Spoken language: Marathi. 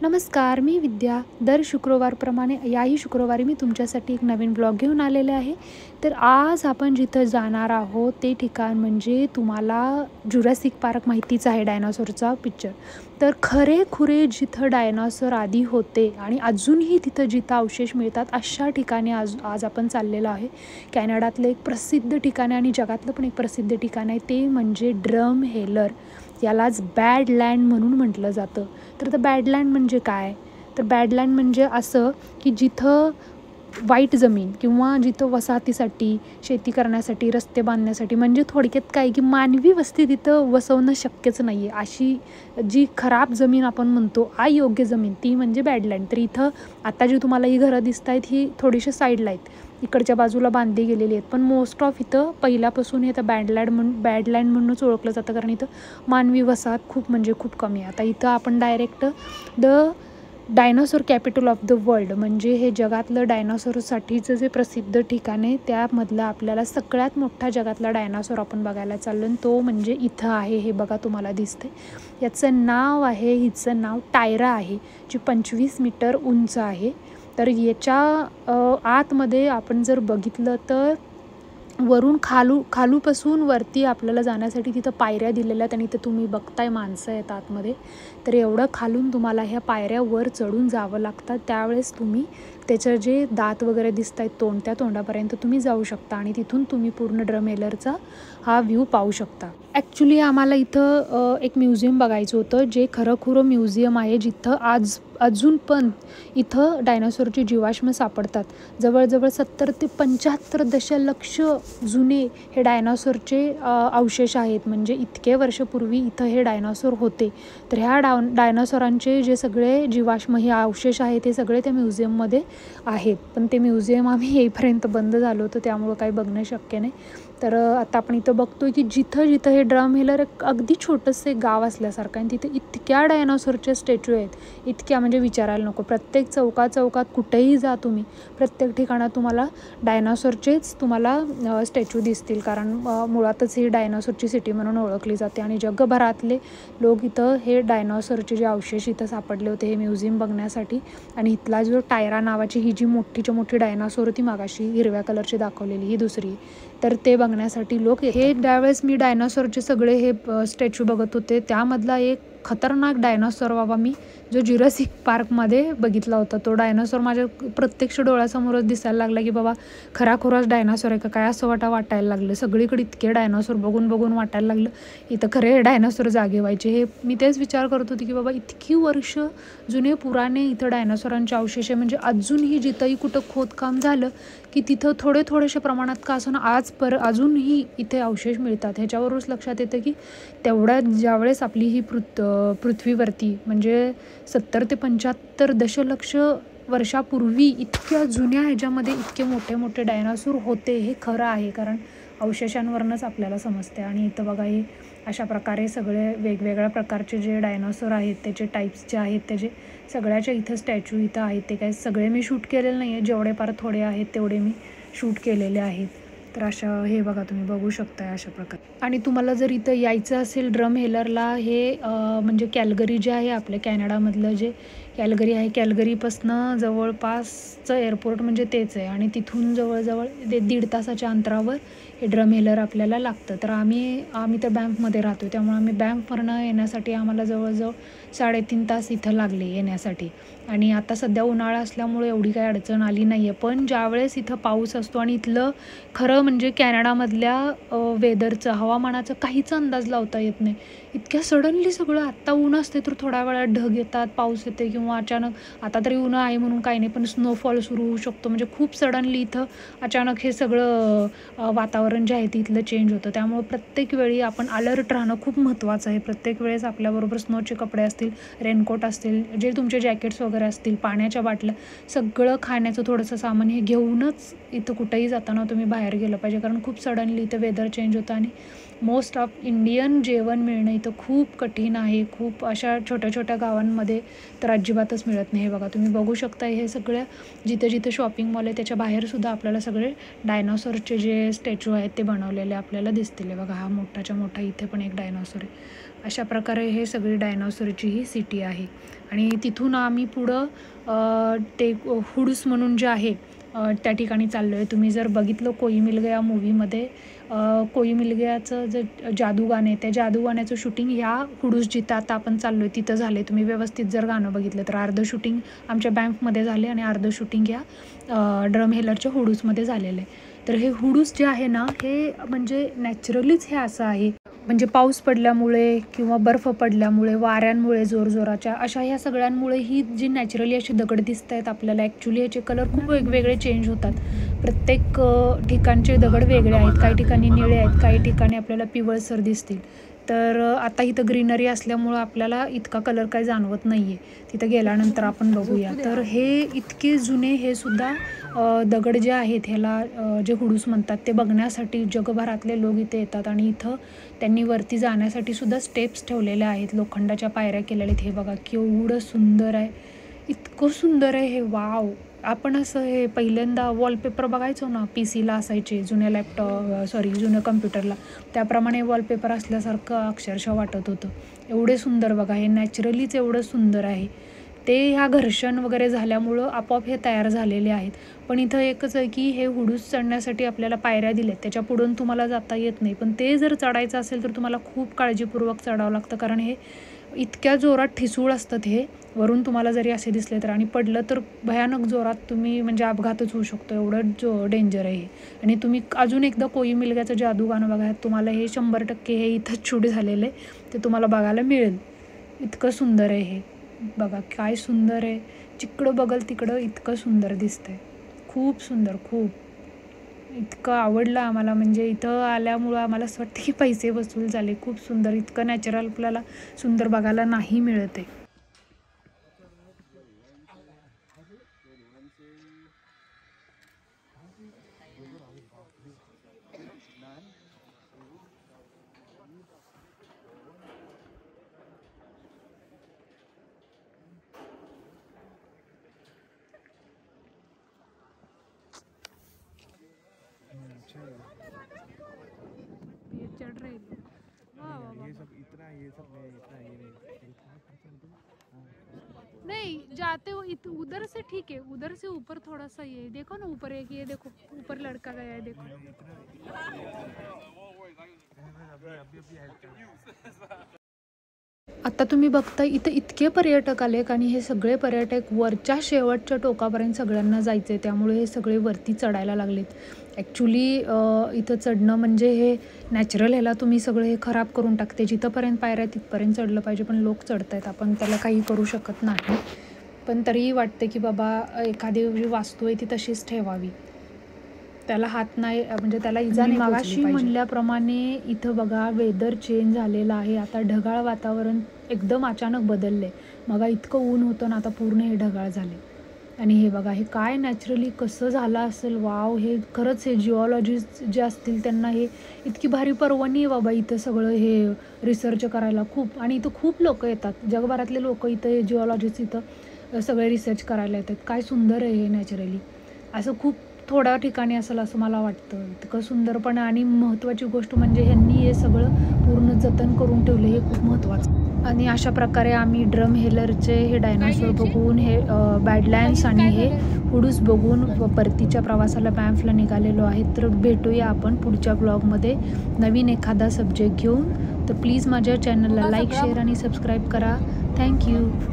नमस्कार, मी विद्या. दर शुक्रवारप्रमाणे याही शुक्रवारी मी तुमच्यासाठी एक नवीन ब्लॉग घेऊन आलेले आहे. तर आज आपण जिथं जाणार आहोत ते ठिकाण म्हणजे तुम्हाला जुरासिक पार्क माहितीच आहे, डायनासॉरचा पिक्चर. तर खरेखुरे जिथं डायनासॉर आधी होते आणि अजूनही तिथं जिथं अवशेष मिळतात अशा ठिकाणी आज आपण चाललेलो आहे. कॅनडातलं एक प्रसिद्ध ठिकाण आहे आणि जगातलं पण एक प्रसिद्ध ठिकाण आहे, ते म्हणजे ड्रमहेलर. यालाच बॅडलँड म्हणून म्हटलं जातं. तर बॅडलँड म्हणजे काय? तर बॅडलँड म्हणजे असं की जिथं वाईट जमीन किंवा जिथं वसाहतीसाठी, शेती करण्यासाठी, रस्ते बांधण्यासाठी, म्हणजे थोडक्यात काय की मानवी वस्ती तिथं वसवणं शक्यच नाही आहे, अशी जी खराब जमीन आपण म्हणतो, अयोग्य जमीन, ती म्हणजे बॅडलँड. तर इथं आता जी तुम्हाला ही घरं दिसत आहेत ही थोडीशी साईडला आहेत, इकडच्या बाजूला बांधली गेलेली आहेत. पण मोस्ट ऑफ इथं पहिल्यापासून हे तर बॅडलँड म्हणूनच ओळखलं जातं, कारण इथं मानवी वसाहत खूप म्हणजे खूप कमी आहे. आता इथं आपण direct the dinosaur capital of the world, म्हणजे हे जगातलं डायनासोरसाठीचं जे प्रसिद्ध ठिकाण आहे त्यामधलं आपल्याला सगळ्यात मोठा जगातला डायनासोर आपण बघायला चाललो आणि तो म्हणजे इथं आहे. हे बघा, तुम्हाला दिसते. याचं नाव आहे, हिचं नाव टायरा आहे, जी 25 मीटर उंच आहे. तर याच्या आतमध्ये आपण जर बघितलं तर वरून खालूपासून वरती आपल्याला जाण्यासाठी तिथं पायऱ्या दिलेल्या आहेत आणि इथं तुम्ही बघताय माणसं आहेत आतमध्ये. तर एवढं खालून तुम्हाला ह्या पायऱ्या वर चढून जावं लागतं. त्यावेळेस तुम्ही त्याचं जे दात वगैरे दिसत आहेत त्या तोंडापर्यंत तुम्ही जाऊ शकता आणि तिथून तुम्ही पूर्ण ड्रमहेलरचा हा व्ह्यू पाहू शकता. ॲक्च्युली आम्हाला इथं एक म्युझियम बघायचं होतं, जे खरंखुरं म्युझियम आहे, जिथं अजून पण इथं डायनासोरची जीवाश्म सापडतात. जवळजवळ 70 ते 75 दशलक्ष जुने हे डायनासोरचे अवशेष आहेत. म्हणजे इतके वर्षपूर्वी इथं हे डायनासोर होते. तर ह्या डायनासोरांचे जे सगळे जीवाश्म, हे अवशेष आहेत, ते सगळे त्या म्युझियममध्ये आहेत. पण ते म्युझियम आम्ही येईपर्यंत बंद झालं होतं, त्यामुळं काही बघणं शक्य नाही. तर आता आपण इथं बघतोय की जिथं एक ड्रमहेलर एक अगदी छोटंसं एक गाव असल्यासारखं, आणि तिथे इतक्या डायनासोरचे स्टॅच्यू आहेत, इतक्या म्हणजे विचारायला नको. प्रत्येक चौकात कुठेही जा तुम्ही, प्रत्येक ठिकाणात तुम्हाला डायनासोरचेच तुम्हाला स्टॅच्यू दिसतील, कारण मुळातच ही डायनासोरची सिटी म्हणून ओळखली जाते आणि जगभरातले लोक इथं हे डायनासोरचे जे अवशेष इथं सापडले होते हे म्युझियम बघण्यासाठी. आणि इथला जो टायरा नावाची ही जी मोठीच्या मोठी डायनासोर होती मागाशी हिरव्या कलरची दाखवलेली, ही दुसरी, तर ते बघण्यासाठी लोक हे. त्यावेळेस मी डायनासोरचे सगळे हे स्टॅच्यू बघत होते, त्यामधला एक खतरनाक डायनासोर बाबा मी जो जुरासिक पार्कमध्ये बघितला होता, तो डायनासोर माझ्या प्रत्यक्ष डोळ्यासमोरच दिसायला लागला की बाबा खराखुराच डायनासोर आहे का काय, असं वाटायला लागलं. सगळीकडे इतके डायनासोर बघून वाटायला लागलं इथं खरे डायनासोर जागे व्हायचे. हे मी तेच विचार करत होते की बाबा इतकी वर्ष जुने पुराणे इथं डायनासोरांचे अवशेष आहे, म्हणजे अजूनही जिथंही कुठं खोदकाम झालं की तिथं थोडेशा प्रमाणात का असं ना अजूनही इथे अवशेष मिळतात. ह्याच्यावरूनच लक्षात येतं की तेवढ्या ज्यावेळेस आपली ही पृथ्वीवरती म्हणजे 70 ते 75 दशलक्ष वर्षापूर्वी इतक्या जुन्या ह्याच्यामध्ये इतके मोठे डायनासोर होते, हे खरं आहे, कारण अवशेषांवरूनच आपल्याला समजते. आणि इथं बघा, हे अशा प्रकारे सगळे वेगवेगळ्या प्रकारचे जे डायनासोर आहेत, त्याचे टाईप्स जे आहेत, त्याचे सगळ्याच्या इथं स्टॅच्यू इथं आहेत. ते काय सगळे मी शूट केलेले नाही आहे, जेवढे फार थोडे आहेत तेवढे मी शूट केलेले आहेत. तर अशा हे बघा, तुम्ही बघू शकता अशा प्रकारे. आणि तुम्हाला जर इथं यायचं असेल ड्रमहेलरला, हे म्हणजे कॅल्गरी जे आहे आपल्या कॅनडामधलं जे कॅल्गरी आहे, कॅल्गरीपासनं जवळपासचं एअरपोर्ट म्हणजे तेच आहे आणि तिथून जवळजवळ 1.5 तासाच्या अंतरावर हे ड्रमहेलर आपल्याला लागतं. तर आम्ही तर बँफमध्ये राहतो, त्यामुळे आम्ही बँफवरनं येण्यासाठी आम्हाला जवळजवळ 3.5 तास इथं लागले येण्यासाठी. आणि आता सध्या उन्हाळा असल्यामुळे एवढी काही अडचण आली नाही आहे. पण ज्यावेळेस इथं पाऊस असतो आणि इथलं खरं म्हणजे कॅनडामधल्या वेदरचं, हवामानाचं काहीच अंदाज लावता येत नाही. इतक्या सडनली सगळं, आत्ता ऊन असते तर थोड्या वेळात ढग येतात, पाऊस येते, किंवा अचानक आता तरी ऊन आहे म्हणून काही नाही, पण स्नोफॉल सुरू होऊ शकतो. म्हणजे खूप सडनली इथं अचानक हे सगळं वातावरण जे आहे ते इथलं चेंज होतं. त्यामुळे प्रत्येक वेळी आपण अलर्ट राहणं खूप महत्त्वाचं आहे. प्रत्येक वेळेस आपल्याबरोबर स्नोचे कपडे असतील, रेनकोट असतील, जे तुमचे जॅकेट्स वगैरे असतील, पाण्याच्या बाटल्या, सगळं खाण्याचं थोडंसं सामान हे घेऊनच इथं कुठेही जाताना तुम्ही बाहेर गेलं पाहिजे, कारण खूप सडनली इथं वेदर चेंज होतं आणि मोस्ट ऑफ इंडियन जेवण मिळणं इथं खूप कठीण आहे. खूप अशा छोट्या गावांमध्ये तर अजिबातच मिळत नाही. हे बघा, तुम्ही बघू शकता, हे सगळ्या जिथं शॉपिंग मॉल आहे त्याच्या बाहेरसुद्धा आपल्याला सगळे डायनासोरचे जे स्टॅच्यू आहेत ते बनवलेले आपल्याला दिसतील. बघा, हा मोठाच्या मोठा इथे पण एक डायनासोर आहे. अशा प्रकारे हे सगळी डायनॉसॉरची ही सिटी आहे. आणि तिथून आम्ही पुढं ते हुडूस म्हणून जे आहे त्या ठिकाणी चाललो आहे. तुम्ही जर बघितलं कोई मिल गया मूव्हीमध्ये कोई मिल गयाचं जे जादू गाणे, त्या जादू गाण्याचं शूटिंग ह्या हुडूस जिथं आता आपण चाललो आहे तिथं झालं आहे. तुम्ही व्यवस्थित जर गाणं बघितलं तर अर्धं शूटिंग आमच्या बँकमध्ये झाले आणि अर्धं शूटिंग ह्या ड्रम हेलरच्या हुडूसमध्ये झालेलं आहे. तर हे हुडूस जे आहे ना, हे म्हणजे नॅचरलीच हे असं आहे. म्हणजे पाऊस पडल्यामुळे किंवा बर्फ पडल्यामुळे, वाऱ्यांमुळे जोरजोराच्या, अशा ह्या सगळ्यांमुळे ही जी नॅचरली अशी दगड दिसत आहेत आपल्याला, ॲक्च्युली ह्याचे कलर खूप वेगवेगळे चेंज होतात. प्रत्येक ठिकाणचे दगड वेगळे आहेत. काही ठिकाणी निळे आहेत, काही ठिकाणी आपल्याला पिवळसर दिसतील. तर आता इथं ग्रीनरी असल्यामुळं आपल्याला इतका कलर काही जाणवत नाही आहे. तिथं गेल्यानंतर आपण बघूया. तर हे इतके जुने हे सुद्धा दगड जे आहेत, ह्याला जे हुडूस म्हणतात, ते बघण्यासाठी जगभरातले लोक इथे येतात. आणि इथं त्यांनी वरती जाण्यासाठी सुद्धा स्टेप्स ठेवलेल्या आहेत, लोखंडाच्या पायऱ्या केलेल्या आहेत. हे बघा केवढं सुंदर आहे, इतकं सुंदर आहे हे. वाव! आपण असं हे पहिल्यांदा वॉलपेपर बघायचो ना, PCला असायचे जुन्या जुन्या कम्प्युटरला, त्याप्रमाणे वॉलपेपर असल्यासारखं अक्षरशः वाटत होतं. एवढे सुंदर बघा, हे नॅचरलीच एवढं सुंदर आहे. ते ह्या घर्षण वगैरे झाल्यामुळं आपोआप हे तयार झालेले आहेत. पण इथं एकच आहे की हे हुडूस चढण्यासाठी आपल्याला पायऱ्या दिल्यात, त्याच्या पुढून तुम्हाला जाता येत नाही. पण ते जर चढायचं असेल तर तुम्हाला खूप काळजीपूर्वक चढावं लागतं, कारण हे इतक्या जोरात ठिसूळ असतात हे. वरून तुम्हाला जरी असे दिसले तर, आणि पडलं तर भयानक जोरात तुम्ही म्हणजे अपघातच होऊ शकतो, एवढं डेंजर आहे हे. आणि तुम्ही अजून एकदा कोई मिल गयाचं जादू गाणं बघा, तुम्हाला हे 100% हे इथंच शूट झालेलं आहे, ते तुम्हाला बघायला मिळेल. इतकं सुंदर आहे हे. बघा काय सुंदर आहे, जिकडं बघल तिकडं इतकं सुंदर दिसतंय. खूप सुंदर, खूप. इतकं आवडलं आम्हाला, म्हणजे इथं आल्यामुळं आम्हाला असं वाटतं की पैसे वसूल झाले. खूप सुंदर, इतकं नॅचरल आपल्याला सुंदर बघायला नाही मिळत आहे. ये चढ़ रहे हैं। वाह वाह वाह। ये सब इतना नहीं नहीं जाते हो उधर से ठीक है, उधर से ऊपर थोड़ा सा ये देखो ना, ऊपर एक ये देखो, ऊपर लड़का गया है देखो. आता तुम्ही बघता इथं इतके पर्यटक आले, आणि हे सगळे पर्यटक वरच्या शेवटच्या टोकापर्यंत सगळ्यांना जायचं आहे, त्यामुळे हे सगळे वरती चढायला लागलेत. ॲक्च्युली इथं चढणं म्हणजे हे नॅचरल ह्याला तुम्ही सगळं हे खराब करून टाकते. जिथंपर्यंत पायऱ्या तिथपर्यंत चढलं पाहिजे, पण लोक चढत आहेत, आपण त्याला काही करू शकत नाही. पण तरीही वाटतं की बाबा एखादी जी वास्तू आहे ती तशीच ठेवावी, त्याला हात नाही, म्हणजे त्याला इजा नाही. मगाशी म्हणल्याप्रमाणे इथं बघा वेदर चेंज झालेलं आहे. आता ढगाळ वातावरण एकदम अचानक बदलले. मग इतकं ऊन होतं ना, आता पूर्ण हे ढगाळ झाले. आणि हे बघा हे काय नॅचरली कसं झालं असेल. वाव! हे खरंच हे जिओलॉजिस्ट जे असतील त्यांना हे इतकी भारी पर्वणी आहे बाबा इथं सगळं हे रिसर्च करायला. खूप, आणि इथं खूप लोक येतात, जगभरातले लोक इथं हे जिओलॉजिस्ट इथं सगळे रिसर्च करायला येतात. काय सुंदर आहे हे नॅचरली. असं खूप थोड्या ठिकाणी असेल असं मला वाटतं. इतकं सुंदर, पण आणि महत्त्वाची गोष्ट म्हणजे ह्यांनी हे सगळं पूर्ण जतन करून ठेवलं, हे खूप महत्त्वाचं. आणि अशा प्रकारे आम्ही ड्रम हेलरचे हे डायनासोर बघून, हे बॅडलँड्स आणि हे हुडूस बघून परतीच्या प्रवासाला बँफला निघालेलो आहे. तर भेटूया आपण पुढच्या ब्लॉगमध्ये नवीन एखादा सब्जेक्ट घेऊन. तर प्लीज माझ्या चॅनलला लाईक, शेअर आणि सबस्क्राईब करा. थँक्यू.